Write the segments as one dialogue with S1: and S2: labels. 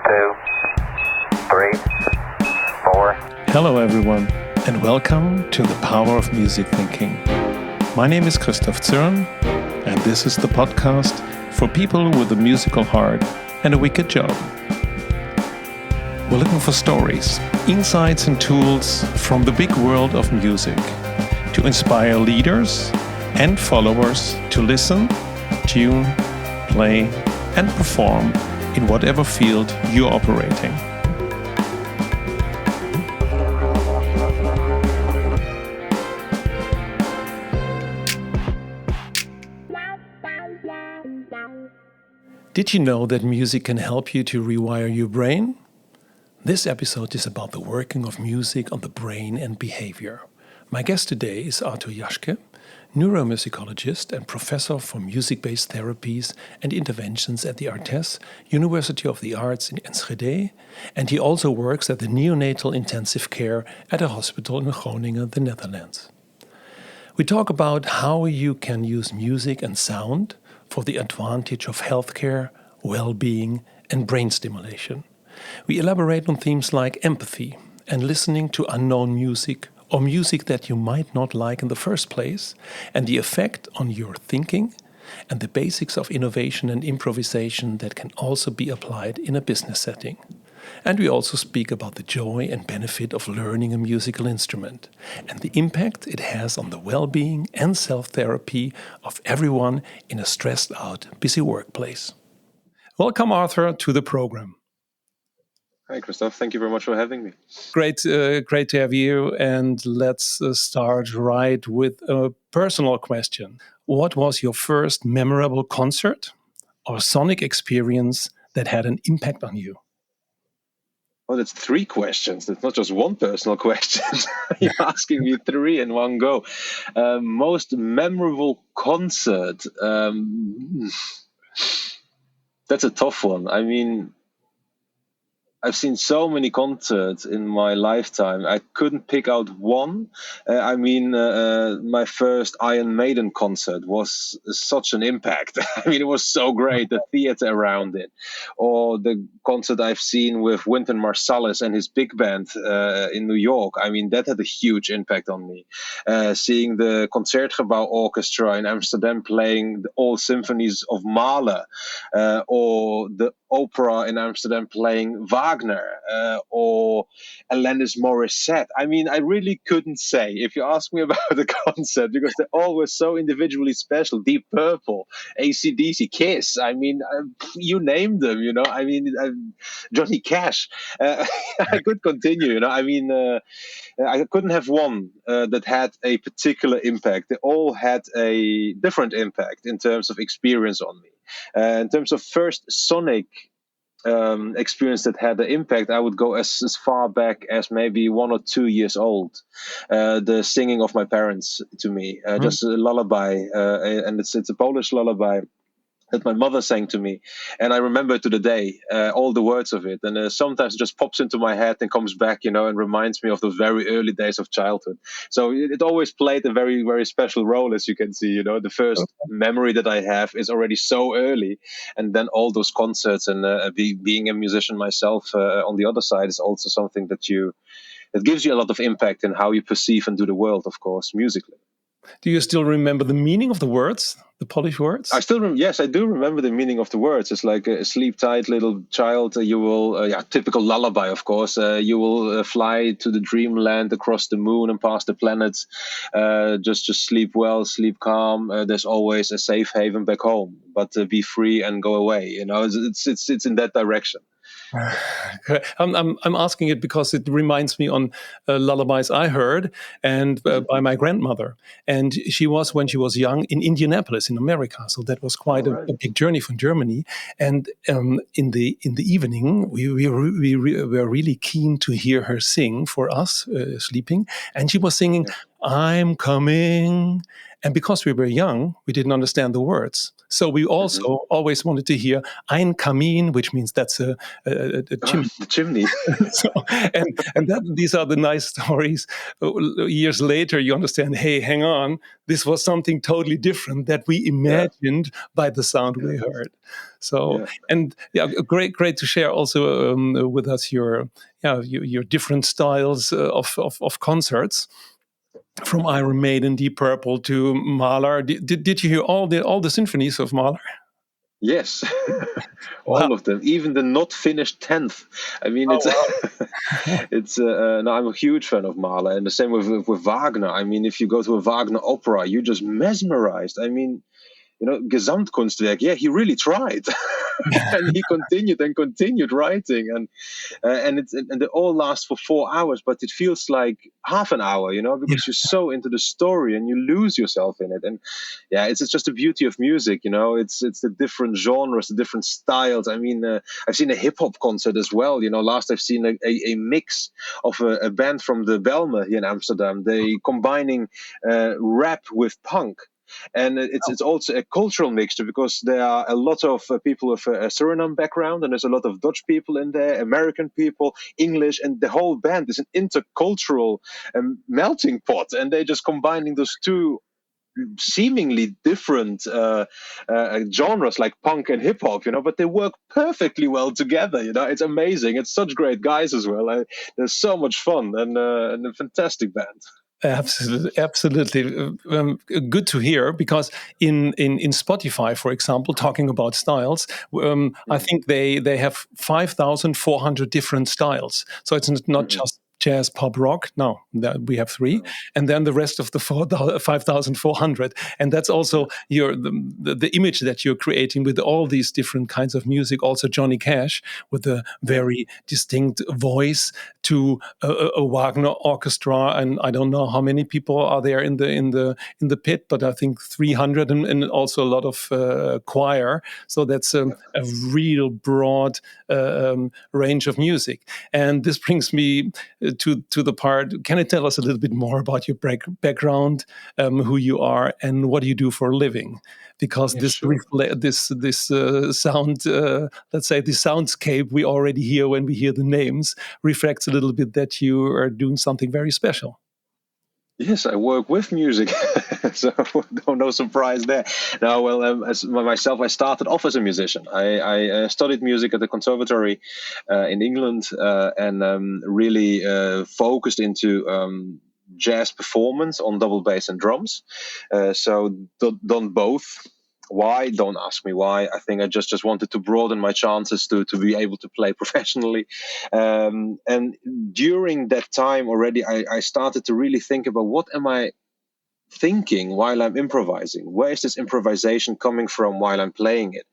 S1: 2, 3, 4.
S2: Hello everyone, and welcome to the Power of Music Thinking. My name is Christoph Zürn, and this is the podcast for people with a musical heart and a wicked job. We're looking for stories, insights and tools from the big world of music to inspire leaders and followers to listen, tune, play and perform in whatever field you're operating. Did you know that music can help you to rewire your brain? This episode is about the working of music on the brain and behavior. My guest today is Artur Jaschke, neuromusicologist and professor for music-based therapies and interventions at the ArtEZ University of the Arts in Enschede, and he also works at the neonatal intensive care at a hospital in Groningen, the Netherlands. We talk about how you can use music and sound for the advantage of healthcare, well-being, and brain stimulation. We elaborate on themes like empathy and listening to unknown music or music that you might not like in the first place, and the effect on your thinking, and the basics of innovation and improvisation that can also be applied in a business setting. And we also speak about the joy and benefit of learning a musical instrument and the impact it has on the well-being and self-therapy of everyone in a stressed-out, busy workplace. Welcome, Arthur, to the program.
S3: Hi, Christoph. Thank you very much for having me.
S2: Great to have you. And let's start right with a personal question. What was your first memorable concert or sonic experience that had an impact on you?
S3: Well, that's three questions. It's not just one personal question. You're asking me three in one go. Most memorable concert. That's a tough one. I mean, I've seen so many concerts in my lifetime. I couldn't pick out one. My first Iron Maiden concert was such an impact. I mean, it was so great, the theater around it. Or the concert I've seen with Wynton Marsalis and his big band in New York. I mean, that had a huge impact on me. Seeing the Concertgebouw Orchestra in Amsterdam playing all symphonies of Mahler, or the opera in Amsterdam playing Wagner, or Alanis Morissette. I mean, I really couldn't say if you ask me about the concert, because they're always so individually special. Deep Purple, AC/DC, Kiss. I mean, you name them, you know. I mean, Johnny Cash. I could continue, you know. I mean, I couldn't have one that had a particular impact. They all had a different impact in terms of experience on me. In terms of first sonic experience that had an impact, I would go as far back as maybe 1 or 2 years old. The singing of my parents to me, just a lullaby, and it's a Polish lullaby that my mother sang to me, and I remember to the day all the words of it, and sometimes it just pops into my head and comes back, you know, and reminds me of those very early days of childhood. So it always played a very, very special role, as you can see. You know, the first memory that I have is already so early, and then all those concerts and being a musician myself on the other side is also something that gives you a lot of impact in how you perceive and do the world, of course, musically.
S2: Do you still remember the meaning of the words, the Polish words?
S3: Yes, I do remember the meaning of the words. It's like sleep tight, little child. You will, typical lullaby, of course. You will fly to the dreamland across the moon and past the planets. Just sleep well, sleep calm. There's always a safe haven back home, but be free and go away. You know, it's in that direction.
S2: I'm asking it because it reminds me on lullabies I heard and by my grandmother, and she was, when she was young, in Indianapolis in America, so that was quite a big journey from Germany. And in the evening we were really keen to hear her sing for us sleeping, and she was singing "I'm coming," and because we were young we didn't understand the words, So we also always wanted to hear Ein Kamin, which means that's a chimney.
S3: The chimney.
S2: So, these are the nice stories. Years later, you understand, hey, hang on, this was something totally different that we imagined by the sound we heard. So, and great to share also with us your different styles of concerts. From Iron Maiden, Deep Purple to Mahler. Did you hear all the symphonies of Mahler?
S3: Yes,
S2: Wow.
S3: all of them, even the not finished 10th. I mean,
S2: Oh,
S3: it's
S2: wow.
S3: it's. No, I'm a huge fan of Mahler, and the same with Wagner. I mean, if you go to a Wagner opera, you're just mesmerized. I mean, Gesamtkunstwerk. Yeah, he really tried, and he continued writing, and they all last for 4 hours, but it feels like half an hour, because you're so into the story and you lose yourself in it. And it's just the beauty of music, it's the different genres, the different styles. I mean, I've seen a hip-hop concert as well. Last I've seen a mix of a band from the Belmer here in Amsterdam. They combining rap with punk. And it's also a cultural mixture, because there are a lot of people with a Suriname background, and there's a lot of Dutch people in there, American people, English, and the whole band is an intercultural melting pot, and they're just combining those two seemingly different genres like punk and hip hop, but they work perfectly well together. It's amazing. It's such great guys as well. There's so much fun, and a fantastic band.
S2: Absolutely. Good to hear, because in Spotify, for example, talking about styles, I think they have 5,400 different styles. So it's not just jazz, pop, rock. No, we have three, and then the rest of the 5,400. And that's also the image that you're creating with all these different kinds of music. Also, Johnny Cash with a very distinct voice to a Wagner orchestra, and I don't know how many people are there in the pit, but I think 300, and also a lot of choir. So that's a real broad range of music. And this brings me to the part. Can you tell us a little bit more about your background, who you are, and what do you do for a living? Because this sound, let's say the soundscape we already hear when we hear the names, reflects a little bit that you are doing something very special.
S3: Yes, I work with music, so no surprise there. Now, well, as myself, I started off as a musician. I studied music at the conservatory in England, and really focused into jazz performance on double bass and drums. So done both. Why? Don't ask me why. I think I just wanted to broaden my chances to be able to play professionally. And during that time already, I started to really think about, what am I thinking while I'm improvising? Where is this improvisation coming from while I'm playing it?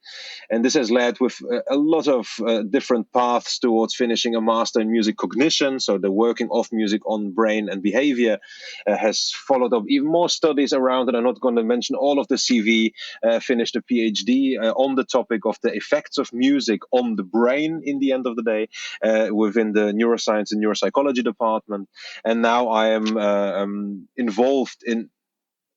S3: And this has led with a lot of different paths towards finishing a master in music cognition. So the working of music on brain and behavior has followed up even more studies around it. I'm not going to mention all of the CV. Finished a PhD on the topic of the effects of music on the brain in the end of the day, within the neuroscience and neuropsychology department. And now I am involved in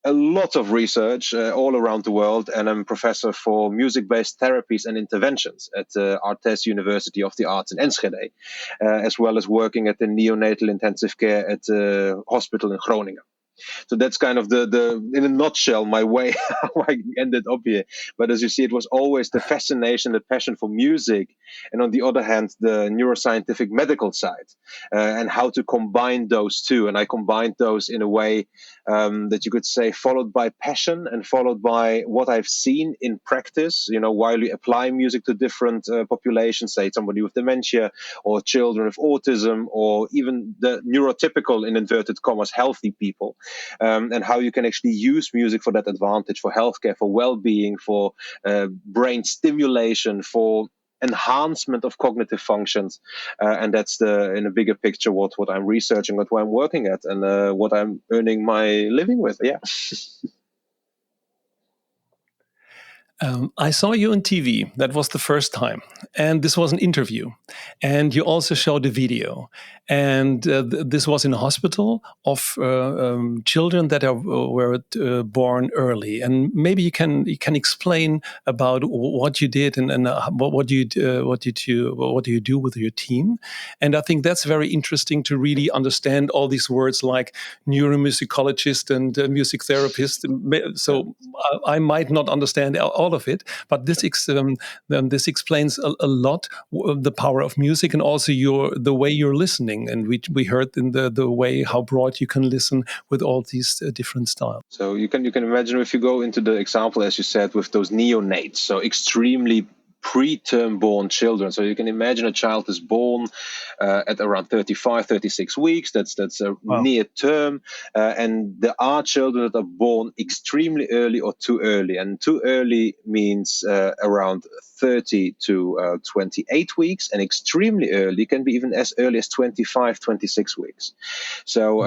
S3: a lot of research all around the world, and I'm professor for music-based therapies and interventions at ArtEZ University of the Arts in Enschede, as well as working at the neonatal intensive care at the hospital in Groningen. So that's kind of the in a nutshell, my way how I ended up here. But as you see, it was always the fascination, the passion for music, and on the other hand, the neuroscientific medical side, and how to combine those two. And I combined those in a way that you could say followed by passion and followed by what I've seen in practice. While we apply music to different populations, say somebody with dementia, or children with autism, or even the neurotypical, in inverted commas, healthy people. And how you can actually use music for that advantage, for healthcare, for well-being, for brain stimulation, for enhancement of cognitive functions. And that's in a bigger picture what I'm researching, what I'm working at, and what I'm earning my living with. Yeah.
S2: I saw you on TV. That was the first time. And this was an interview. And you also showed a video. And this was in a hospital of children that were born early. And maybe you can explain about what you did and what do you do with your team. And I think that's very interesting to really understand all these words like neuromusicologist and music therapist. So I might not understand all of it, but this explains a lot the power of music and also the way you're listening. And we heard in the way how broad you can listen with all these different styles.
S3: So you can imagine, if you go into the example, as you said, with those neonates, so extremely preterm born children. So you can imagine a child is born at around 35, 36 weeks. That's a near term. And there are children that are born extremely early or too early. And too early means around 30 to 28 weeks. And extremely early can be even as early as 25, 26 weeks. So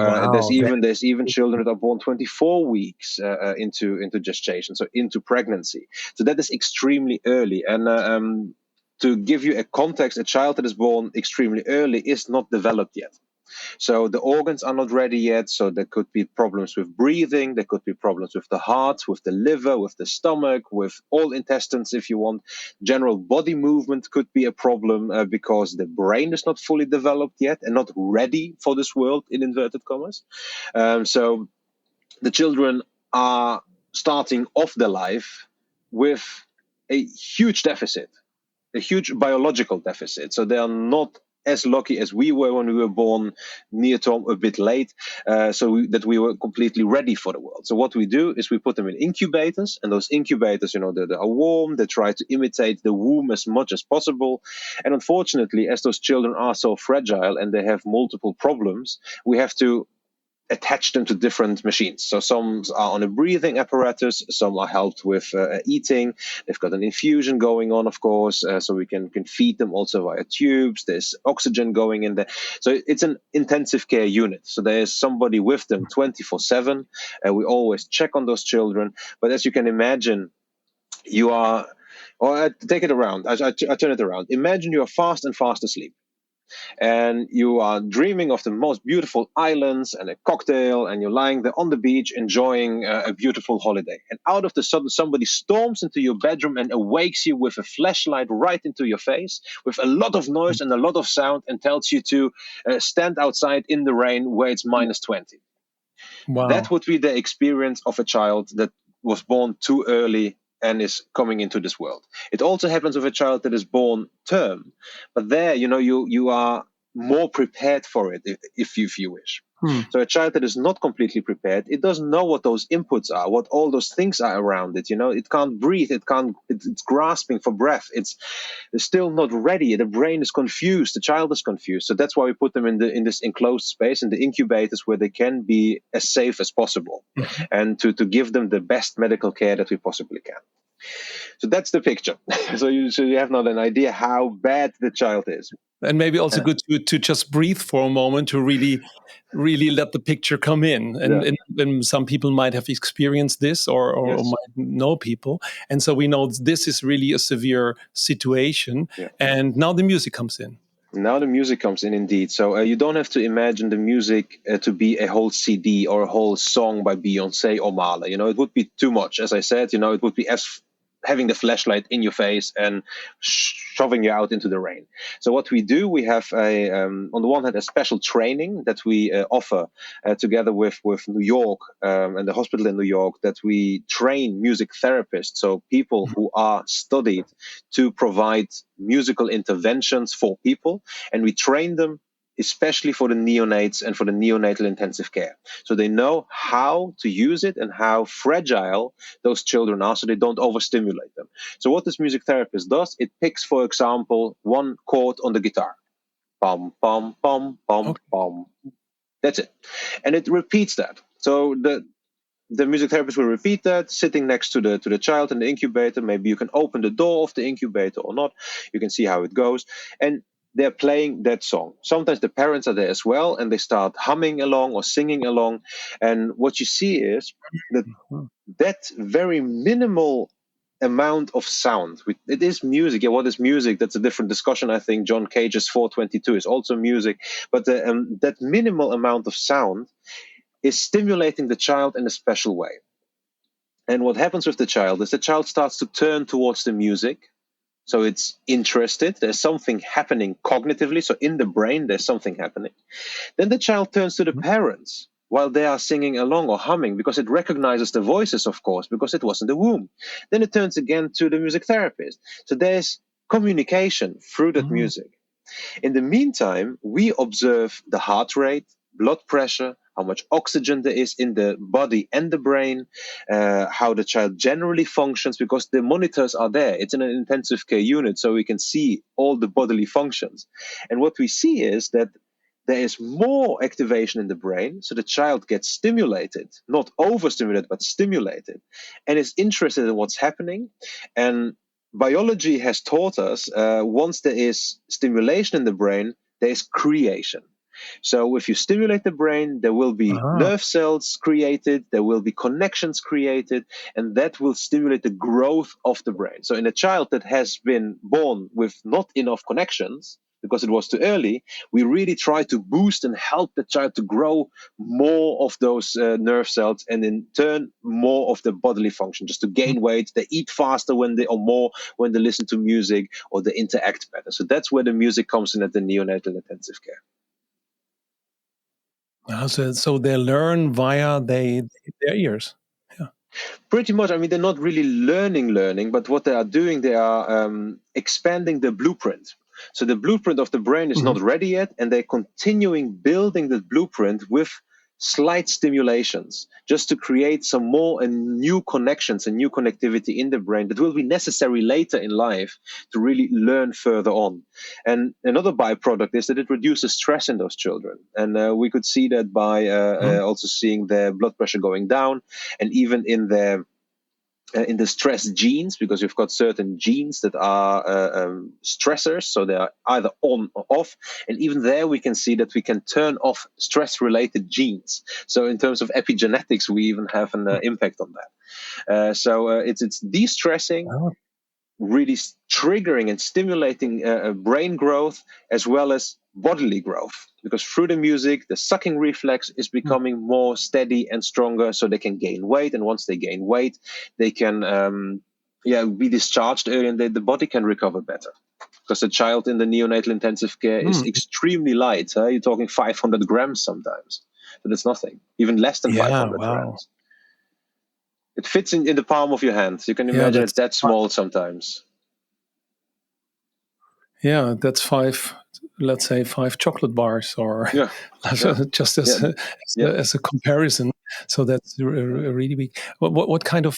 S3: there's even children that are born 24 weeks into gestation, so into pregnancy. So that is extremely early. And to give you a context, a child that is born extremely early is not developed yet. So the organs are not ready yet. So there could be problems with breathing. There could be problems with the heart, with the liver, with the stomach, with all intestines, if you want. General body movement could be a problem because the brain is not fully developed yet and not ready for this world, in inverted commas. So the children are starting off their life with a huge deficit, a huge biological deficit. So they are not as lucky as we were when we were born near term, a bit late, that we were completely ready for the world. So what we do is we put them in incubators, and those incubators, they are warm. They try to imitate the womb as much as possible. And unfortunately, as those children are so fragile and they have multiple problems, we have to attach them to different machines. So some are on a breathing apparatus, some are helped with eating. They've got an infusion going on, of course, so we can feed them also via tubes. There's oxygen going in there. So it's an intensive care unit. So there's somebody with them 24/7. We always check on those children. But as you can imagine, you are, or I take it around, I turn it around. Imagine you are fast and fast asleep. And you are dreaming of the most beautiful islands and a cocktail, and you're lying there on the beach enjoying a beautiful holiday. And out of the sudden, somebody storms into your bedroom and awakes you with a flashlight right into your face, with a lot of noise and a lot of sound, and tells you to stand outside in the rain where it's minus 20.
S2: Wow.
S3: That would be the experience of a child that was born too early and is coming into this world. It also happens with a child that is born term, but there, you are more prepared for it if you wish. So a child that is not completely prepared, it doesn't know what those inputs are, what all those things are around it. It can't breathe. It's grasping for breath. It's still not ready. The brain is confused. The child is confused. So that's why we put them in this enclosed space, in the incubators, where they can be as safe as possible, and to give them the best medical care that we possibly can. So that's the picture. So you have not an idea how bad the child is.
S2: And maybe also good to just breathe for a moment, to really let the picture come in. And some people might have experienced this or might know people. And so we know this is really a severe situation. Yeah. And now the music comes in.
S3: Now the music comes in, indeed. So you don't have to imagine the music to be a whole CD or a whole song by Beyonce or Mahler. It would be too much. As I said, it would be as having the flashlight in your face and shoving you out into the rain. So what we do, we have on the one hand, a special training that we offer together with New York and the hospital in New York, that we train music therapists, so people who are studied to provide musical interventions for people, and we train them especially for the neonates and for the neonatal intensive care. So they know how to use it and how fragile those children are, so they don't overstimulate them. So what this music therapist does, it picks, for example, one chord on the guitar. Pom, pom, pom, pom, pom. That's it. And it repeats that. So the music therapist will repeat that, sitting next to the child in the incubator. Maybe you can open the door of the incubator or not. You can see how it goes. And they're playing that song. Sometimes the parents are there as well, and they start humming along or singing along. And what you see is that very minimal amount of sound. It is music. Yeah, what is music? That's a different discussion. I think John Cage's 422 is also music, but that minimal amount of sound is stimulating the child in a special way. And what happens with the child is the child starts to turn towards the music. So it's interested. There's something happening cognitively. So in the brain, there's something happening. Then the child turns to the parents while they are singing along or humming, because it recognizes the voices, of course, because it was in the womb. Then it turns again to the music therapist. So there's communication through that music. In the meantime, we observe the heart rate, blood pressure, how much oxygen there is in the body and the brain, how the child generally functions, because the monitors are there. It's in an intensive care unit, so we can see all the bodily functions. And what we see is that there is more activation in the brain, so the child gets stimulated, not overstimulated, but stimulated, and is interested in what's happening. And biology has taught us once there is stimulation in the brain, there is creation. So if you stimulate the brain, there will be nerve cells created, there will be connections created, and that will stimulate the growth of the brain. So in a child that has been born with not enough connections, because it was too early, we really try to boost and help the child to grow more of those nerve cells, and in turn more of the bodily function, just to gain weight. They eat faster when they listen to music, or they interact better. So that's where the music comes in at the neonatal intensive care.
S2: So they learn via their ears. Yeah.
S3: Pretty much. I mean, they're not really learning, but what they are doing, they are expanding the blueprint. So the blueprint of the brain is not ready yet, and they're continuing building the blueprint with slight stimulations, just to create some more and new connections and new connectivity in the brain that will be necessary later in life to really learn further on. And another byproduct is that it reduces stress in those children. And we could see that by also seeing their blood pressure going down, and even in the stress genes, because we've got certain genes that are stressors, so they are either on or off, and even there we can see that we can turn off stress-related genes. So in terms of epigenetics, we even have an impact on that. So it's de-stressing, really triggering and stimulating brain growth as well as bodily growth, because through the music the sucking reflex is becoming more steady and stronger, so they can gain weight, and once they gain weight they can be discharged early, and the body can recover better, because the child in the neonatal intensive care is extremely light. You're talking 500 grams sometimes, so that's nothing, even less than 500 grams. It fits in the palm of your hand. You can imagine it's that small sometimes.
S2: Yeah, that's let's say 5 chocolate bars, or just as a comparison. So that's really big. What kind of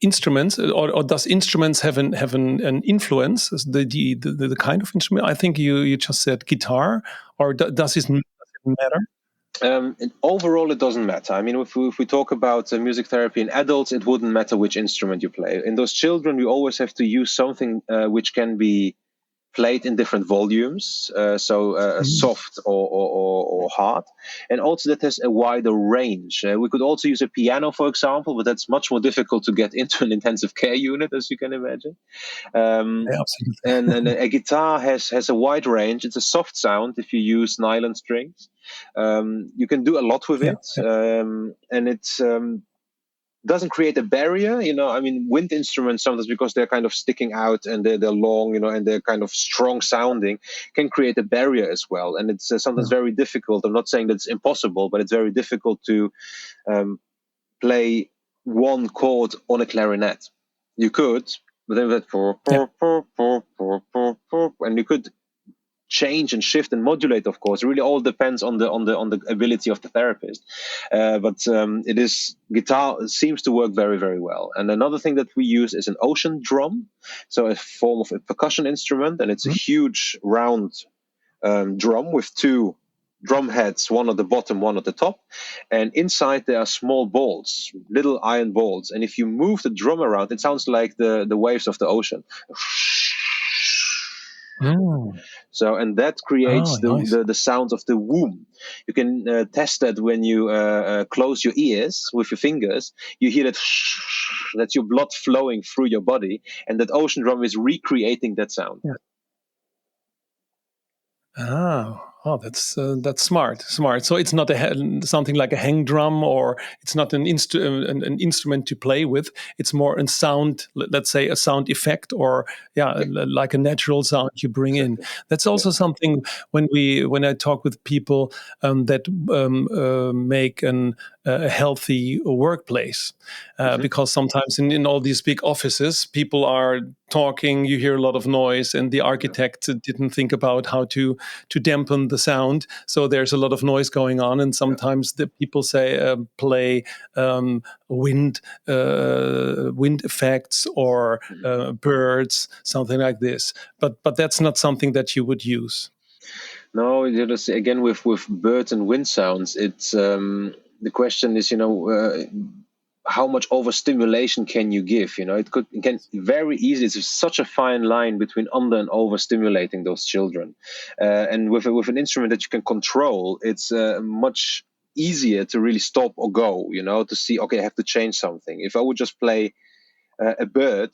S2: instruments, or does instruments have an influence? The kind of instrument? I think you just said guitar, or does it matter?
S3: Overall, it doesn't matter. I mean, if we talk about music therapy in adults, it wouldn't matter which instrument you play. In those children, we always have to use something which can be played in different volumes, soft or hard, and also that has a wider range. We could also use a piano, for example, but that's much more difficult to get into an intensive care unit, as you can imagine. And a guitar has a wide range. It's a soft sound if you use nylon strings. You can do a lot with it, and it's doesn't create a barrier. I mean, wind instruments sometimes, because they're kind of sticking out and they're long, and they're kind of strong sounding, can create a barrier as well. And it's sometimes very difficult. I'm not saying that it's impossible, but it's very difficult to play one chord on a clarinet. You could, but then and you could change and shift and modulate. Of course, it really all depends on the ability of the therapist. But guitar seems to work very, very well. And another thing that we use is an ocean drum, so a form of a percussion instrument, and it's a huge round drum with 2 drum heads, one at the bottom, one at the top, and inside there are small balls, little iron balls, and if you move the drum around, it sounds like the waves of the ocean.
S2: Mm.
S3: So, and that creates
S2: Oh, nice.
S3: the sound of the womb. You can test that when you close your ears with your fingers. You hear that that's your blood flowing through your body, and that ocean drum is recreating that sound.
S2: Yeah. Oh, that's smart. Smart. So it's not something like a hang drum, or it's not an instrument to play with. It's more a sound, let's say a sound effect, or
S3: Yeah,
S2: like a natural sound you bring in.
S3: exactly.
S2: That's
S3: Yeah.
S2: also something when I talk with people that make a healthy workplace, because sometimes in all these big offices, people are talking. You hear a lot of noise, and the
S3: Yeah.
S2: architect didn't think about how to dampen the sound. So there's a lot of noise going on, and
S3: Yeah.
S2: sometimes the people say play wind effects or
S3: Mhm.
S2: birds, something like this. But that's not something that you would use.
S3: No, again with birds and wind sounds, it's the question is, how much overstimulation can you give? It can very easily. It's such a fine line between under and overstimulating those children, and with an instrument that you can control, it's much easier to really stop or go. To see, okay, I have to change something. If I would just play a bird,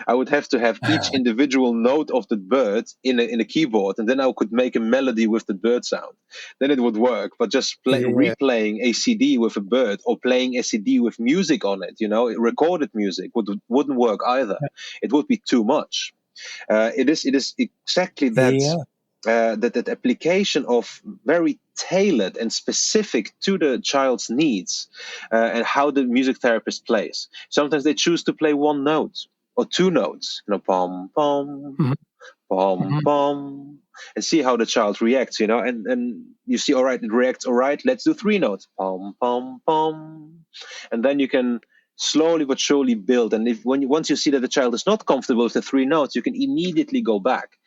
S3: I would have to have each individual note of the bird in a keyboard, and then I could make a melody with the bird sound. Then it would work. But just
S2: Yeah,
S3: replaying a CD with a bird, or playing a CD with music on it, recorded music wouldn't work either. It would be too much. It is exactly that.
S2: yeah,
S3: That application of very tailored and specific to the child's needs, and how the music therapist plays. Sometimes they choose to play one note or two notes, pom pom
S2: mhm,
S3: pom
S2: mhm.
S3: pom, and see how the child reacts. And you see, all right, it reacts, all right, let's do three notes, pom pom pom, and then you can slowly but surely build. And once you see that the child is not comfortable with the three notes, you can immediately go back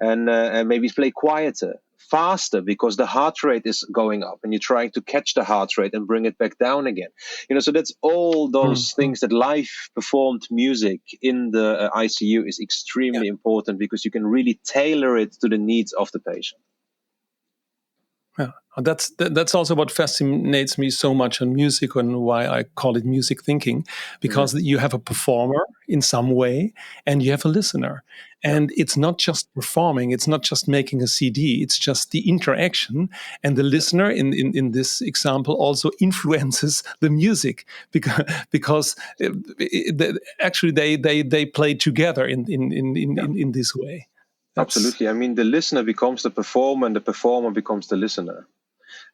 S3: and maybe play quieter, faster, because the heart rate is going up, and you're trying to catch the heart rate and bring it back down again. So that's all
S2: Mm,
S3: those
S2: mm.
S3: things that live performed music in the ICU is
S2: Yeah.
S3: extremely important, because you can really tailor it to the needs of the patient.
S2: Yeah, that's also what fascinates me so much on music, and why I call it music thinking,
S3: Hmm.
S2: because you have a performer in some way, and you have a listener,
S3: Yeah,
S2: and it's not just performing, it's not just making a CD, it's just the interaction, and the
S3: yeah,
S2: listener in this example also influences the music, because actually they play together
S3: yeah.
S2: in this way. That's
S3: Absolutely. I mean, the listener becomes the performer, and the performer becomes the listener.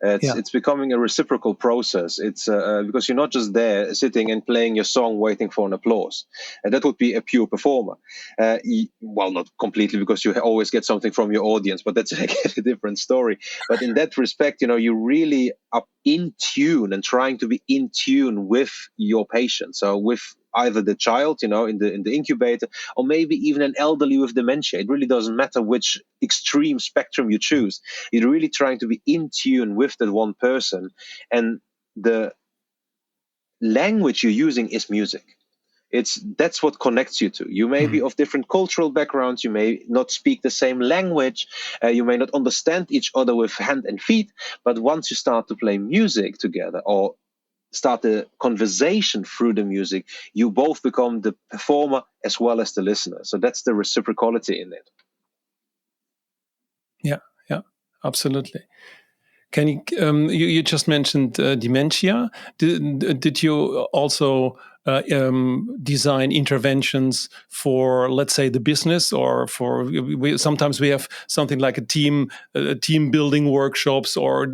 S3: It's
S2: yeah.
S3: it's becoming a reciprocal process. It's because you're not just there sitting and playing your song waiting for an applause, and that would be a pure performer. Well, not completely, because you always get something from your audience, but that's again a different story. But in that respect, you really are in tune and trying to be in tune with your patient. So with either the child, in the incubator, or maybe even an elderly with dementia. It really doesn't matter which extreme spectrum you choose. You're really trying to be in tune with that one person, and the language you're using is music. That's what connects you to. You may be
S2: Mm.
S3: of different cultural backgrounds, you may not speak the same language, you may not understand each other with hand and feet, but once you start to play music together, or start a conversation through the music, you both become the performer as well as the listener. So that's the reciprocity in it.
S2: Yeah, yeah, absolutely. Can you just mentioned dementia? Did you also design interventions for, let's say, the business, or for sometimes we have something like a team building workshops, or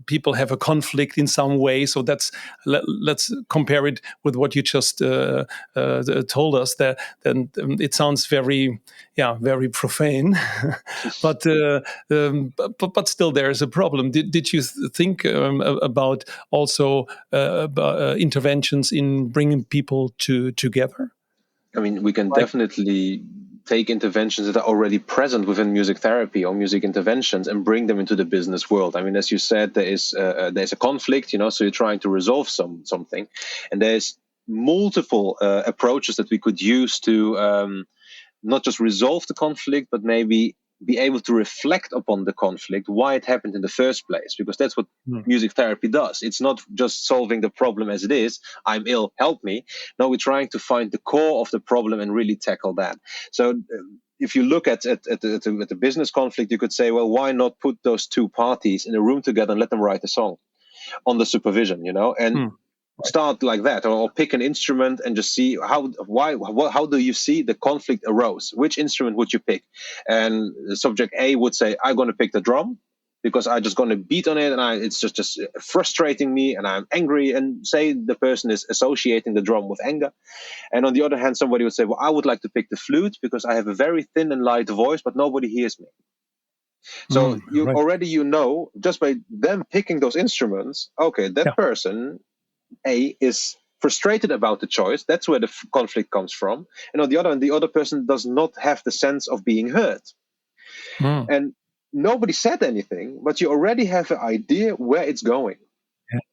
S2: people have a conflict in some way. So let's compare it with what you just told us. That then it sounds very profane, but. But still, there is a problem. Did you think about also interventions in bringing people together?
S3: I mean, we can
S2: Like,
S3: definitely take interventions that are already present within music therapy or music interventions and bring them into the business world. I mean, as you said, there's a conflict, so you're trying to resolve something, and there's multiple approaches that we could use to not just resolve the conflict, but maybe be able to reflect upon the conflict, why it happened in the first place, because that's what music therapy does. It's not just solving the problem as it is, I'm ill, help me. No, we're trying to find the core of the problem and really tackle that. So if you look at the business conflict, you could say, well, why not put those two parties in a room together and let them write a song under supervision, and start like that, or pick an instrument and just see how do you see the conflict arose? Which instrument would you pick? And subject A would say, I'm going to pick the drum because I'm just going to beat on it, and it's just frustrating me, and I'm angry. And say the person is associating the drum with anger. And on the other hand, somebody would say, well, I would like to pick the flute because I have a very thin and light voice, but nobody hears me. So already just by them picking those instruments, okay, that person A is frustrated about the choice. That's where the conflict comes from. And on the other person does not have the sense of being heard. And nobody said anything, but you already have an idea where it's going.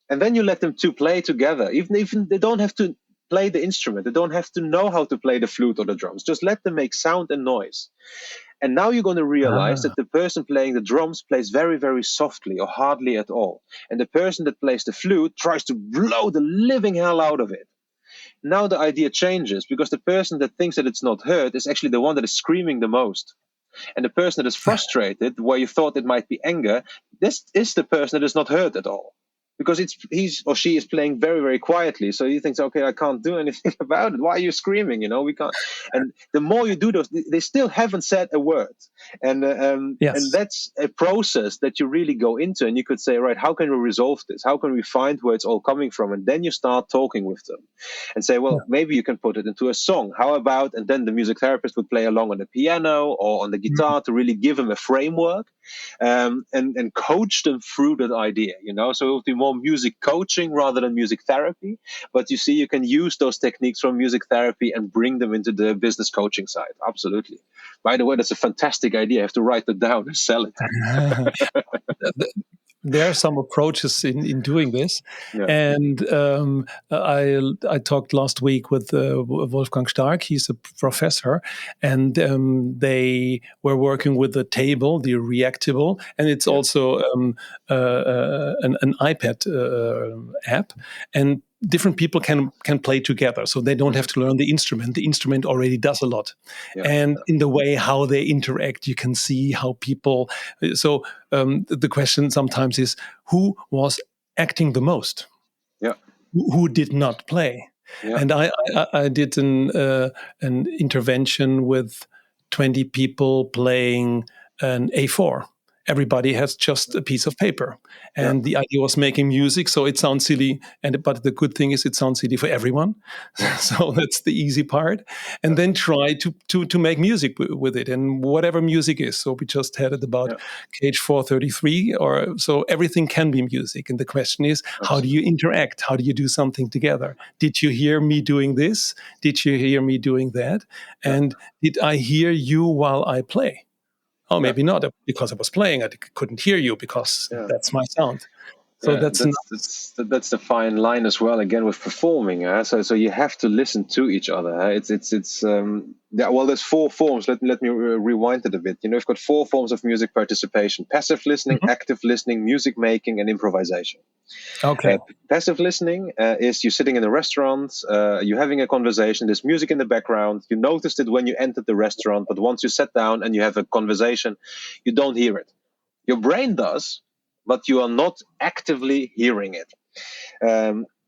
S3: And then you let them two play together. Even they don't have to play the instrument. They don't have to know how to play the flute or the drums. Just let them make sound and noise. And now you're going to realize that the person playing the drums plays very, very softly or hardly at all. And the person that plays the flute tries to blow the living hell out of it. Now the idea changes, because the person that thinks that it's not heard is actually the one that is screaming the most. And the person that is frustrated, where you thought it might be anger, this is the person that is not heard at all. Because he's or she is playing very, very quietly. So he thinks, okay, I can't do anything about it. Why are you screaming? We can't. And the more you do those, they still haven't said a word. And that's a process that you really go into. And you could say, right, how can we resolve this? How can we find where it's all coming from? And then you start talking with them and say, well, maybe you can put it into a song. How about, and then the music therapist would play along on the piano or on the guitar to really give them a framework. And coach them through that idea, so it would be more music coaching rather than music therapy. But you see, you can use those techniques from music therapy and bring them into the business coaching side. Absolutely. By the way, that's a fantastic idea. I have to write that down and sell it.
S2: There are some approaches in doing this. And I talked last week with Wolfgang Stark. He's a professor, and they were working with the table, the reactable, and it's also an iPad app. And different people can play together, so they don't have to learn the instrument. The instrument already does a lot. And in the way how they interact, you can see how people. So the question sometimes is, who was acting the most? Who did not play? And I did an intervention with 20 people playing an A4. Everybody has just a piece of paper, and the idea was making music. So it sounds silly, but the good thing is it sounds silly for everyone. So that's the easy part. And then try to make music with it, and whatever music is. So we just had it about Cage 433, or so everything can be music. And the question is, how do you interact? How do you do something together? Did you hear me doing this? Did you hear me doing that? And did I hear you while I play? Oh, maybe not, because I was playing. I couldn't hear you because that's my sound. So that's
S3: the fine line as well. Again, with performing, so you have to listen to each other. Well, there's four forms. Let me rewind it a bit. You've got four forms of music participation: passive listening, active listening, music making, and improvisation.
S2: Okay.
S3: Passive listening is you sitting in a restaurant, you're having a conversation, there's music in the background, you noticed it when you entered the restaurant, but once you sat down and you have a conversation, you don't hear it. Your brain does, but you are not actively hearing it.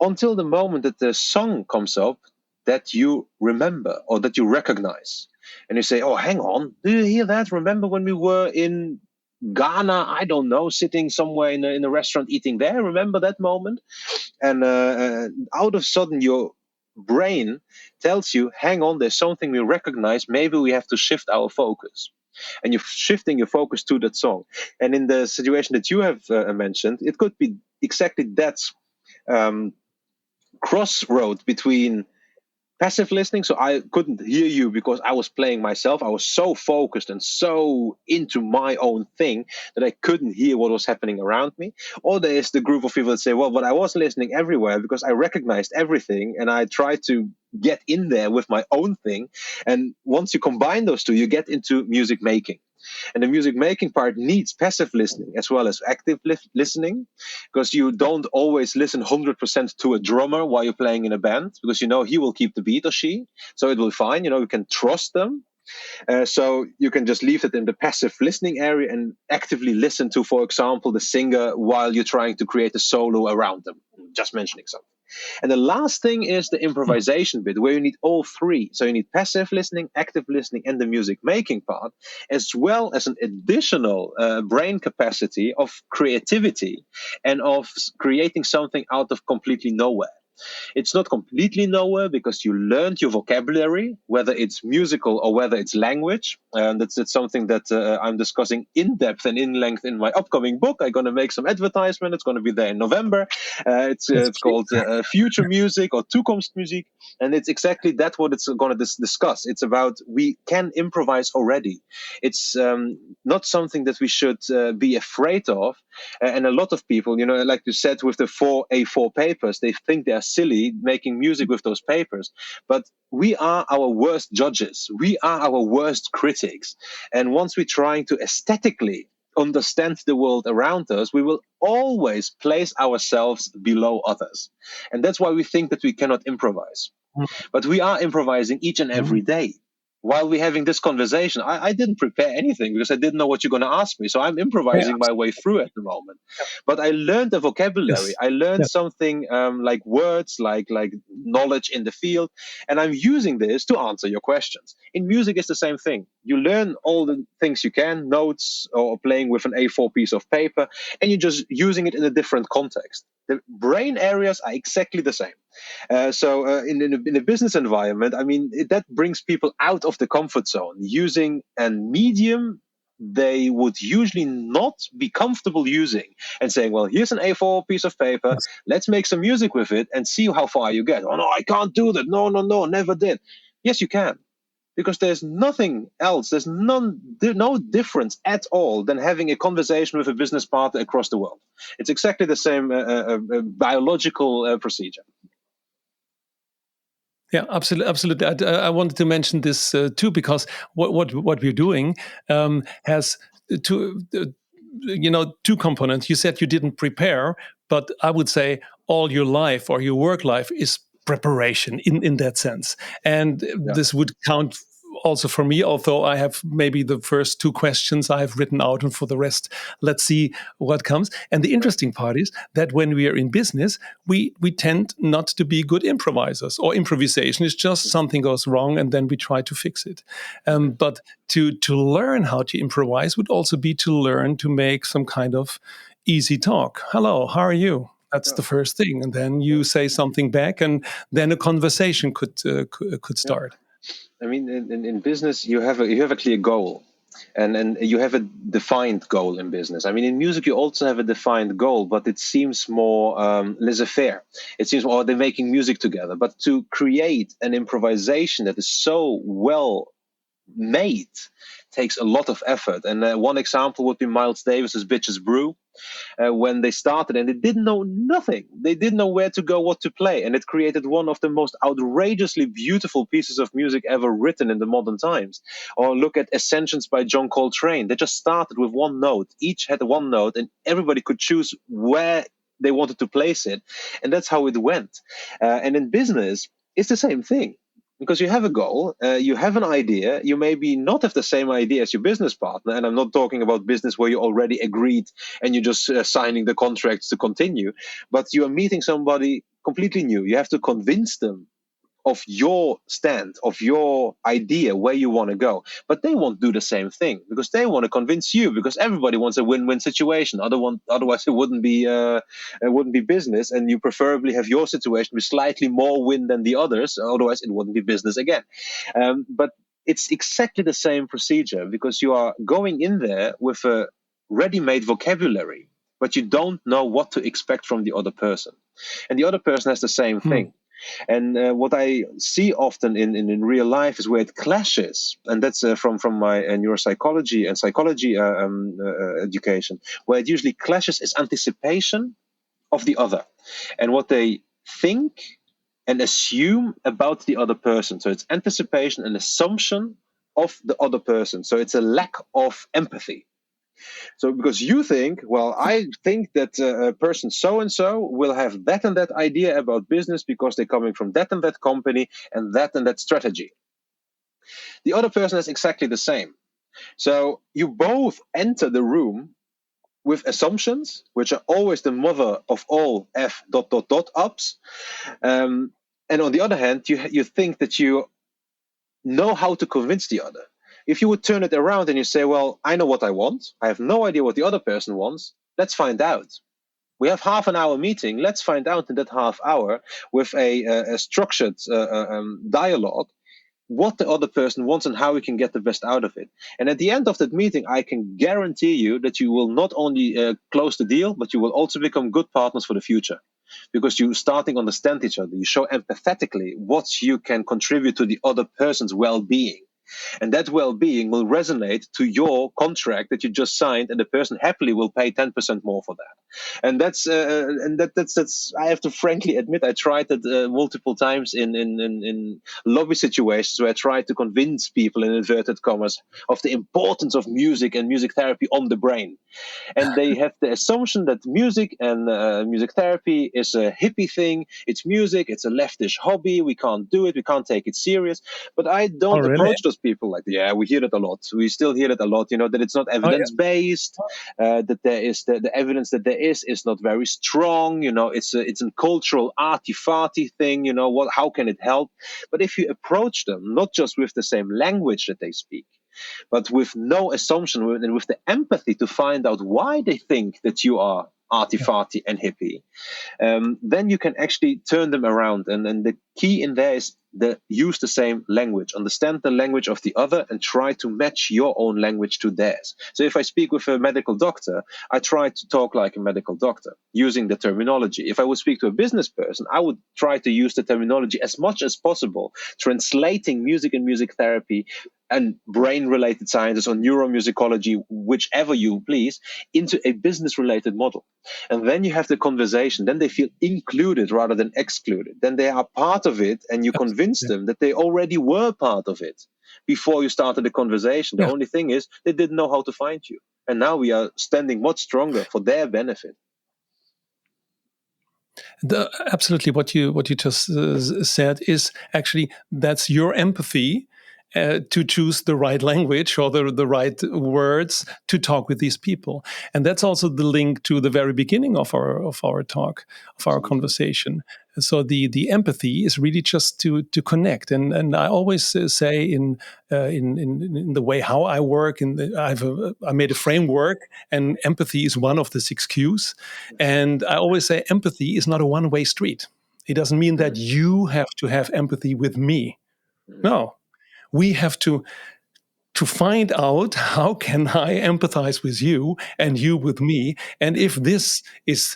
S3: Until the moment that the song comes up that you remember or that you recognize. And you say, oh, hang on, do you hear that? Remember when we were in Ghana, I don't know, sitting somewhere in a restaurant eating there? Remember that moment? And out of sudden, your brain tells you, hang on, there's something we recognize. Maybe we have to shift our focus. And you're shifting your focus to that song. And in the situation that you have mentioned, it could be exactly that crossroad between passive listening, so I couldn't hear you because I was playing myself. I was so focused and so into my own thing that I couldn't hear what was happening around me. Or there is the group of people that say, well, but I was listening everywhere because I recognized everything and I tried to get in there with my own thing. And once you combine those two, you get into music making. And the music making part needs passive listening as well as active listening, because you don't always listen 100% to a drummer while you're playing in a band, because you know he will keep the beat or she, so it will be fine. You know, you can trust them. So you can just leave it in the passive listening area and actively listen to, for example, the singer while you're trying to create a solo around them. Just mentioning something. And the last thing is the improvisation bit, where you need all three. So you need passive listening, active listening, and the music making part, as well as an additional brain capacity of creativity and of creating something out of completely nowhere. It's not completely nowhere because you learned your vocabulary, whether it's musical or whether it's language. And that's something that I'm discussing in depth and in length in my upcoming book. I'm going to make some advertisement. It's going to be there in November. It's called Future Music or Toekomstmuziek. And it's exactly that what it's going to discuss. It's about we can improvise already. It's not something that we should be afraid of. And a lot of people, you know, like you said, with the 4 A4 papers, they think they're silly making music with those papers. But we are our worst judges. We are our worst critics. And once we're trying to aesthetically understand the world around us, we will always place ourselves below others. And that's why we think that we cannot improvise. But we are improvising each and every day. While we're having this conversation, I didn't prepare anything because I didn't know what you're going to ask me. So I'm improvising my way through at the moment. But I learned the vocabulary.
S2: Yes.
S3: I learned something like words, like knowledge in the field. And I'm using this to answer your questions. In music, it's the same thing. You learn all the things you can, notes or playing with an A4 piece of paper, and you're just using it in a different context. The brain areas are exactly the same. In a business environment, I mean, that brings people out of the comfort zone, using a medium they would usually not be comfortable using, and saying, well, here's an A4 piece of paper,
S2: Yes.
S3: let's make some music with it and see how far you get. Oh, no, I can't do that. No, never did. Yes, you can. Because there's nothing else, there's no difference at all than having a conversation with a business partner across the world. It's exactly the same biological procedure.
S2: Yeah, absolutely, absolutely. I wanted to mention this too, because what we're doing has two, two components. You said you didn't prepare, but I would say all your life or your work life is preparation in that sense, and this would count also for me, although I have maybe the first two questions I have written out, and for the rest, let's see what comes. And the interesting part is that when we are in business, we tend not to be good improvisers, or improvisation is just something goes wrong and then we try to fix it. But to learn how to improvise would also be to learn to make some kind of easy talk. Hello, how are you? That's the first thing, and then you say something back, and then a conversation could start.
S3: I mean, in business, you have a clear goal, and you have a defined goal in business. I mean, in music, you also have a defined goal, but it seems more laissez-faire. It seems more they're making music together. But to create an improvisation that is so well made takes a lot of effort. And one example would be Miles Davis's Bitches Brew. When they started, and they didn't know nothing. They didn't know where to go, what to play, and it created one of the most outrageously beautiful pieces of music ever written in the modern times. Or look at Ascensions by John Coltrane. They just started with one note. Each had one note, and everybody could choose where they wanted to place it, and that's how it went. And in business, it's the same thing. Because you have a goal, you have an idea, you maybe not have the same idea as your business partner, and I'm not talking about business where you already agreed and you're just signing the contracts to continue, but you are meeting somebody completely new. You have to convince them of your stand, of your idea, where you want to go. But they won't do the same thing because they want to convince you, because everybody wants a win-win situation. Otherwise it wouldn't be business, and you preferably have your situation with slightly more win than the others. Otherwise it wouldn't be business again. But it's exactly the same procedure, because you are going in there with a ready-made vocabulary, but you don't know what to expect from the other person. And the other person has the same thing. And what I see often in real life is where it clashes, and that's from my neuropsychology and psychology education. Where it usually clashes is anticipation of the other, and what they think and assume about the other person. So it's anticipation and assumption of the other person. So it's a lack of empathy. So because you think, well, I think that a person so and so will have that and that idea about business because they're coming from that and that company and that strategy. The other person is exactly the same. So you both enter the room with assumptions, which are always the mother of all F dot dot dot ups. And on the other hand, you think that you know how to convince the other. If you would turn it around and you say, well, I know what I want. I have no idea what the other person wants. Let's find out. We have half an hour meeting. Let's find out in that half hour with a structured dialogue what the other person wants and how we can get the best out of it. And at the end of that meeting, I can guarantee you that you will not only close the deal, but you will also become good partners for the future. Because you starting to understand each other. You show empathetically what you can contribute to the other person's well-being. And that well-being will resonate to your contract that you just signed, and the person happily will pay 10% more for that. And that's I have to frankly admit, I tried it multiple times in lobby situations where I tried to convince people in inverted commas of the importance of music and music therapy on the brain. And they have the assumption that music and music therapy is a hippie thing. It's music. It's a leftish hobby. We can't do it. We can't take it serious. But I don't
S2: really?
S3: approach those people like, yeah, we hear it a lot. We still hear it a lot, that it's not evidence-based, that there is the evidence that there is not very strong. It's a cultural arty-farty thing. How can it help? But if you approach them, not just with the same language that they speak, but with no assumption and with the empathy to find out why they think that you are arty-farty and hippie, then you can actually turn them around. And the key in there is use the same language, understand the language of the other, and try to match your own language to theirs. So if I speak with a medical doctor, I try to talk like a medical doctor, using the terminology. If I would speak to a business person, I would try to use the terminology as much as possible, translating music and music therapy and brain-related sciences or neuromusicology, whichever you please, into a business-related model. And then you have the conversation. Then they feel included rather than excluded. Then they are part of it, and you convince them that they already were part of it before you started the conversation. The only thing is they didn't know how to find you. And now we are standing much stronger for their benefit.
S2: Absolutely, what you just said is actually that's your empathy to choose the right language or the right words to talk with these people, and that's also the link to the very beginning of our talk, of our conversation. So the empathy is really just to connect, and I always say in the way how I work, I made a framework, and empathy is one of the 6 Qs, and I always say empathy is not a one-way street. It doesn't mean that you have to have empathy with me. No, we have to find out how can I empathize with you and you with me, and if this is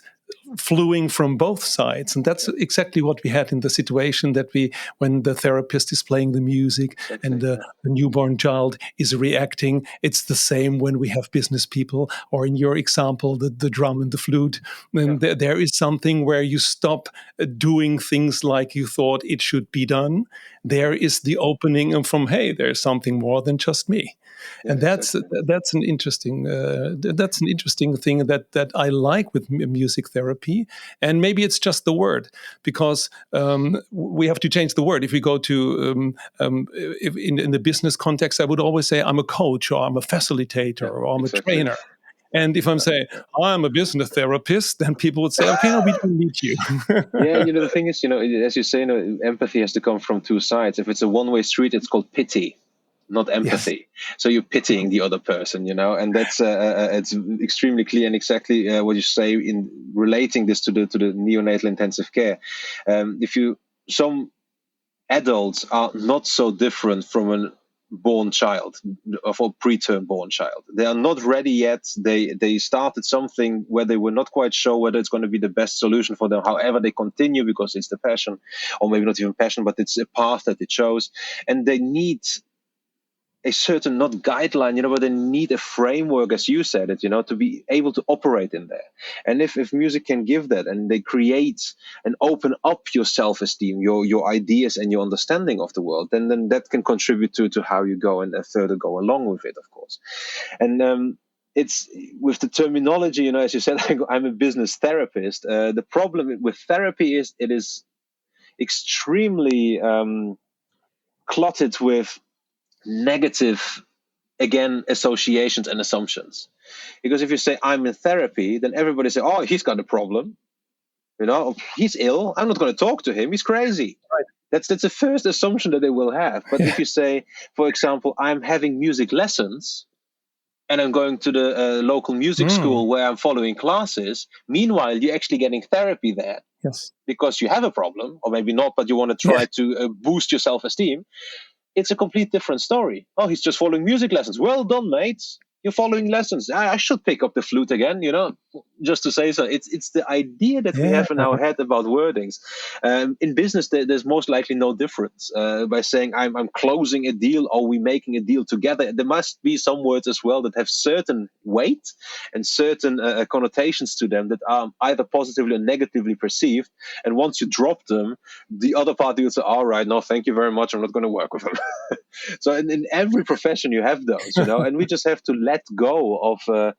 S2: flowing from both sides. And that's exactly what we had in the situation that when the therapist is playing the music and the newborn child is reacting. It's the same when we have business people, or in your example, the drum and the flute. And there is something where you stop doing things like you thought it should be done. There is the opening from, hey, there's something more than just me. And that's an interesting thing that I like with music therapy. And maybe it's just the word, because we have to change the word. If we go to if in the business context, I would always say I'm a coach, or I'm a facilitator, or I'm a trainer. And if I'm saying I'm a business therapist, then people would say, okay, no, we don't need you.
S3: Yeah, the thing is, as you say, empathy has to come from two sides. If it's a one-way street, it's called pity, not empathy. Yes. So you're pitying the other person, and that's it's extremely clear, and exactly what you say in relating this to the neonatal intensive care. Some adults are not so different from an born child, of a preterm born child. They are not ready yet. They started something where they were not quite sure whether it's going to be the best solution for them. However, they continue because it's the passion, or maybe not even passion, but it's a path that they chose, and they need a certain, not guideline, but they need a framework, as you said it, to be able to operate in there. And if music can give that, and they create and open up your self-esteem, your ideas and your understanding of the world, then that can contribute to how you go and further go along with it, of course. And it's with the terminology, as you said, I'm a business therapist. The problem with therapy is it is extremely cluttered with negative, again, associations and assumptions. Because if you say I'm in therapy, then everybody say, oh, he's got a problem, he's ill, I'm not going to talk to him, he's crazy.
S2: Right.
S3: That's the first assumption that they will have. But if you say, for example, I'm having music lessons and I'm going to the local music school where I'm following classes, meanwhile you're actually getting therapy there.
S2: Yes.
S3: Because you have a problem, or maybe not, but you want to try to boost your self-esteem. It's a complete different story. Oh, he's just following music lessons. Well done, mates. You're following lessons. I should pick up the flute again, just to say so. It's the idea that we have in our head about wordings. In business, there's most likely no difference. By saying I'm closing a deal, or we making a deal together, there must be some words as well that have certain weight and certain connotations to them that are either positively or negatively perceived. And once you drop them, the other party will say, all right, no, thank you very much. I'm not going to work with them. So in every profession you have those, and we just have to let go of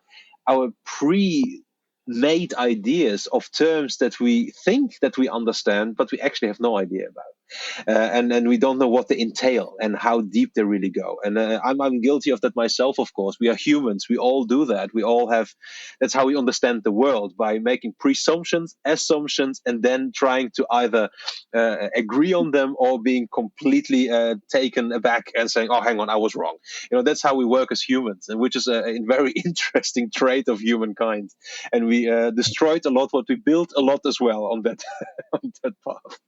S3: our pre-made ideas of terms that we think that we understand, but we actually have no idea about. And we don't know what they entail and how deep they really go. And I'm guilty of that myself, of course. We are humans. We all do that. We all have, that's how we understand the world, by making presumptions, assumptions, and then trying to either agree on them or being completely taken aback and saying, oh, hang on, I was wrong. That's how we work as humans, and which is a very interesting trait of humankind. And we destroyed a lot, but we built a lot as well on that, on that path.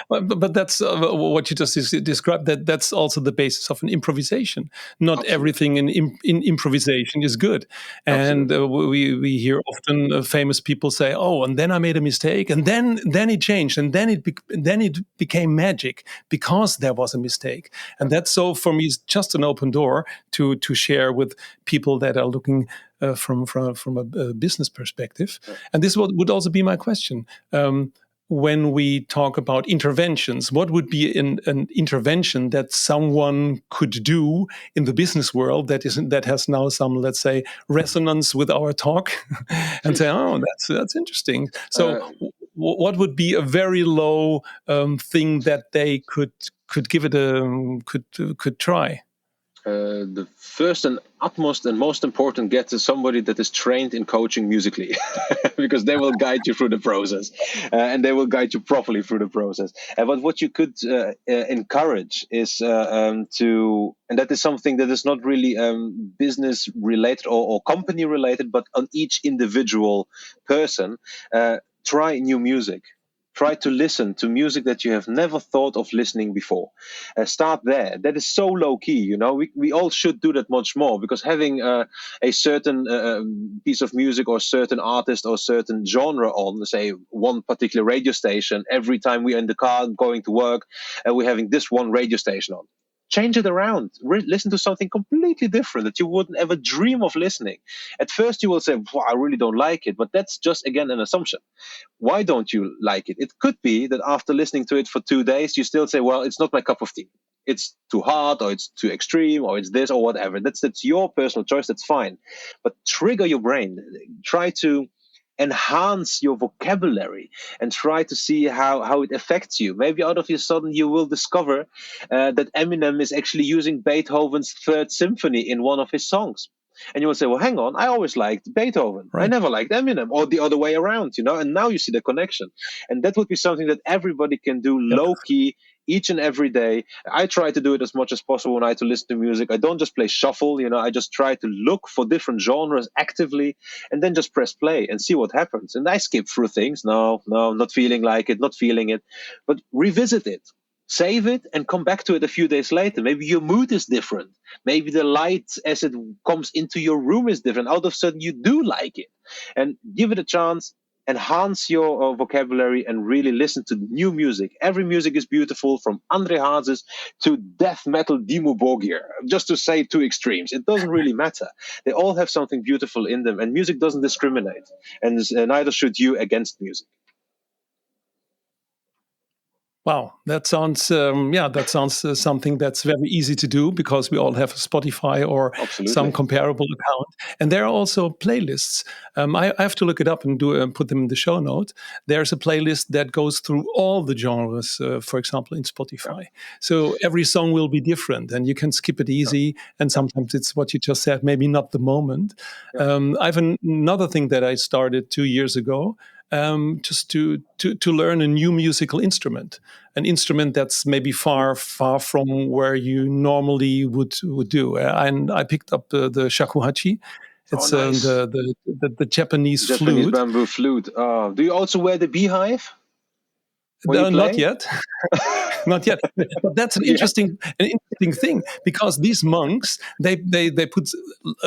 S2: But that's what you just described. That's also the basis of an improvisation. Not
S3: Absolutely.
S2: Everything in improvisation is good, and we hear often famous people say, "Oh, and then I made a mistake, and then it changed, and then it became magic because there was a mistake." And that's, so for me, is just an open door to share with people that are looking from a business perspective. And this would also be my question. When we talk about interventions, what would be an intervention that someone could do in the business world that has now some, let's say, resonance with our talk, and say, oh, that's interesting. So, what would be a very low thing that they could give it could try?
S3: The first and utmost and most important get is somebody that is trained in coaching musically, because they will guide you through the process, and they will guide you properly through the process. But what you could encourage is to, and that is something that is not really business related or company related, but on each individual person, try new music. Try to listen to music that you have never thought of listening before. Start there. That is so low key, We all should do that much more, because having a certain piece of music or certain artist or certain genre on, say, one particular radio station, every time we're in the car going to work, and we're having this one radio station on. Change it around. Listen to something completely different that you wouldn't ever dream of listening. At first, you will say, well, I really don't like it. But that's just, again, an assumption. Why don't you like it? It could be that after listening to it for 2 days, you still say, well, it's not my cup of tea. It's too hard, or it's too extreme, or it's this or whatever. That's your personal choice. That's fine. But trigger your brain. Try to enhance your vocabulary and try to see how it affects you. Maybe out of a sudden you will discover that Eminem is actually using Beethoven's Third Symphony in one of his songs. And you will say, well, hang on, I always liked Beethoven.
S2: Right.
S3: I never liked Eminem, or the other way around, and now you see the connection. And that would be something that everybody can do low-key each and every day. I try to do it as much as possible when I to listen to music. I don't just play shuffle, I just try to look for different genres actively and then just press play and see what happens. And I skip through things. No, not feeling like it, not feeling it, but revisit it. save it and come back to it a few days later. Maybe your mood is different. Maybe the light as it comes into your room is different. All of a sudden you do like it. And give it a chance, enhance your vocabulary, and really listen to new music. Every music is beautiful, from Andre Hazes to death metal Dimmu Borgir, just to say two extremes. It doesn't really matter. They all have something beautiful in them, and music doesn't discriminate, and neither should you against music.
S2: Wow, that sounds something that's very easy to do, because we all have a Spotify or
S3: Absolutely.
S2: some comparable account, and there are also playlists. I have to look it up and put them in the show note. There's a playlist that goes through all the genres, for example, in Spotify. So every song will be different, and you can skip it easy. And sometimes it's what you just said, maybe not the moment. I have another thing that I started 2 years ago. Just to learn a new musical instrument, an instrument that's maybe far from where you normally would do. And I picked up the shakuhachi. It's
S3: nice.
S2: the Japanese flute.
S3: Japanese bamboo flute. Do you also wear the beehive?
S2: Not yet. Not yet. But that's an interesting thing, because these monks, they put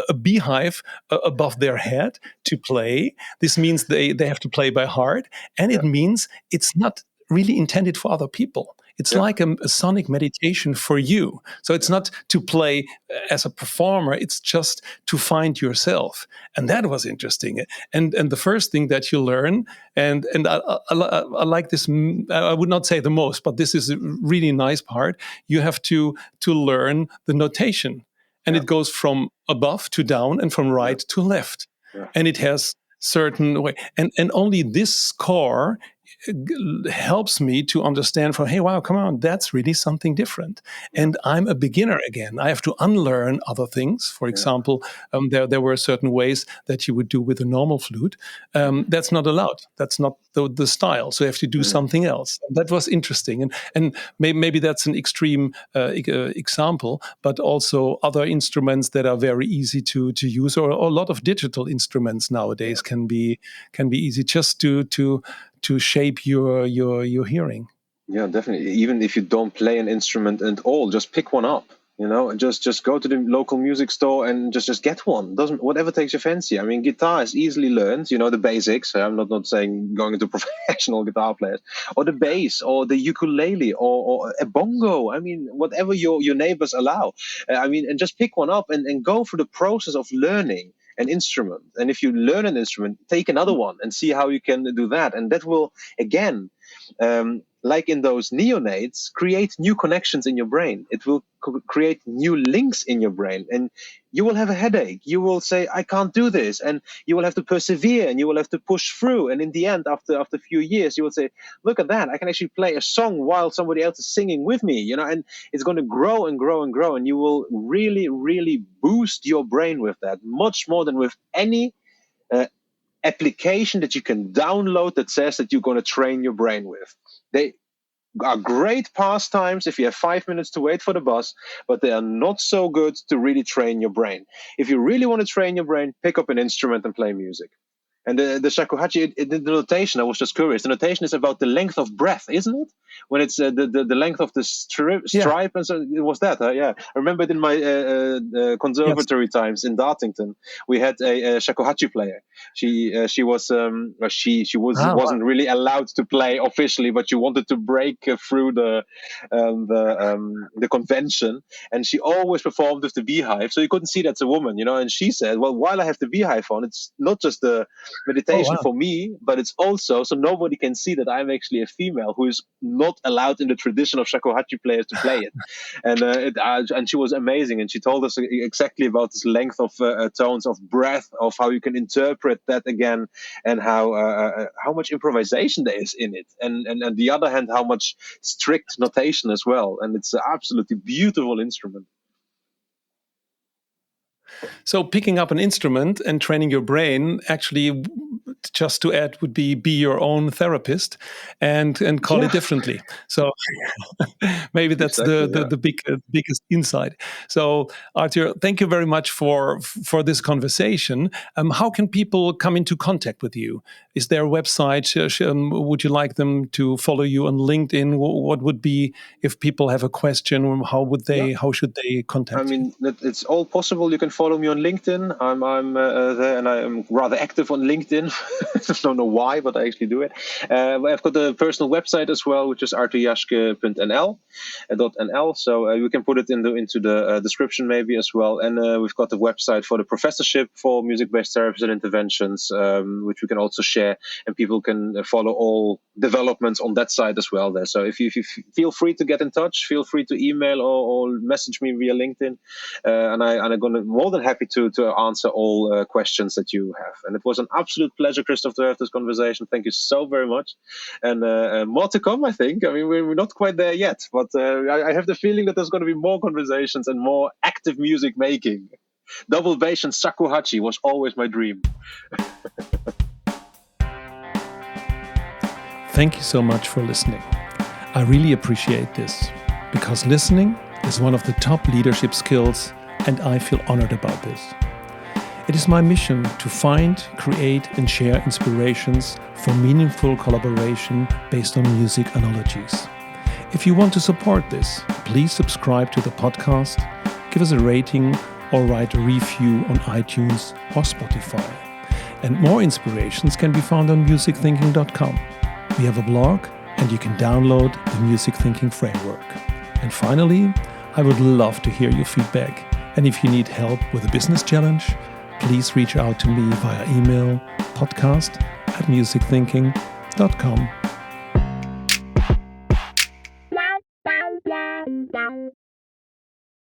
S2: a beehive above their head to play. This means they have to play by heart, and it means it's not really intended for other people. It's like a sonic meditation for you. So it's not to play as a performer, it's just to find yourself. And that was interesting. And the first thing that you learn, and I like this, I would not say the most, but this is a really nice part. You have to learn the notation. And it goes from above to down and from right to left. And it has certain way. And only this score helps me to understand hey, wow, come on, that's really something different. And I'm a beginner again. I have to unlearn other things. For example, there were certain ways that you would do with a normal flute. That's not allowed. That's not the style. So you have to do something else. That was interesting. And maybe that's an extreme example, but also other instruments that are very easy to use, or a lot of digital instruments nowadays can be easy just to shape your hearing.
S3: Yeah, definitely. Even if you don't play an instrument at all, just pick one up. Just go to the local music store and just get one. Whatever takes your fancy. I mean, guitar is easily learned. The basics. I'm not saying going into professional guitar players, or the bass, or the ukulele, or a bongo. I mean, whatever your neighbors allow. And just pick one up and go through the process of learning an instrument. And if you learn an instrument, take another one and see how you can do that. And that will, again, like in those neonates, create new connections in your brain. It will create new links in your brain, and you will have a headache. You will say, I can't do this, and you will have to persevere, and you will have to push through. And in the end, after a few years, you will say, look at that, I can actually play a song while somebody else is singing with me, and it's going to grow and grow and grow, and you will really, really boost your brain with that, much more than with any application that you can download that says that you're going to train your brain with. They are great pastimes if you have 5 minutes to wait for the bus, but they are not so good to really train your brain. If you really want to train your brain, pick up an instrument and play music. And the shakuhachi, the notation, I was just curious, the notation is about the length of breath, isn't it? When it's the length of the stripe, and so it was that. I remember it in my conservatory times in Dartington. We had a shakuhachi player. She wasn't really allowed to play officially, but she wanted to break through the convention, and she always performed with the beehive, so you couldn't see that's a woman, And she said, well, while I have the beehive on, it's not just the meditation for me, but it's also so nobody can see that I'm actually a female who is not allowed in the tradition of shakuhachi players to play it. And she was amazing, and she told us exactly about this length of tones of breath, of how you can interpret that again, and how much improvisation there is in it, and on the other hand, how much strict notation as well. And it's an absolutely beautiful instrument.
S2: So picking up an instrument and training your brain, actually, just to add, would be your own therapist and call it differently. So maybe that's the biggest insight. So Artur, thank you very much for this conversation. How can people come into contact with you? Is there a website? Would you like them to follow you on LinkedIn? What would be, if people have a question, how should they contact you?
S3: I mean, it's all possible. You can follow me on LinkedIn. I'm there, and I am rather active on LinkedIn. I don't know why, but I actually do it. I've got a personal website as well, which is arturjaschke.nl. So we can put it into the description maybe as well. And we've got the website for the professorship for music-based therapies and interventions, which we can also share, and people can follow all developments on that side as well there. So if you feel free to get in touch, feel free to email or message me via LinkedIn, and I'm going to more than happy to answer all questions that you have. And it was an absolute pleasure, Christoph, to have this conversation. Thank you so very much, and more to come, I think. I mean, we're not quite there yet, but I have the feeling that there's going to be more conversations and more active music making. Double bass and shakuhachi was always my dream.
S2: Thank you so much for listening. I really appreciate this, because listening is one of the top leadership skills, and I feel honored about this. It is my mission to find, create, and share inspirations for meaningful collaboration based on music analogies. If you want to support this, please subscribe to the podcast, give us a rating, or write a review on iTunes or Spotify. And more inspirations can be found on musicthinking.com. We have a blog, and you can download the Music Thinking Framework. And finally, I would love to hear your feedback. And if you need help with a business challenge, please reach out to me via email, podcast@musicthinking.com.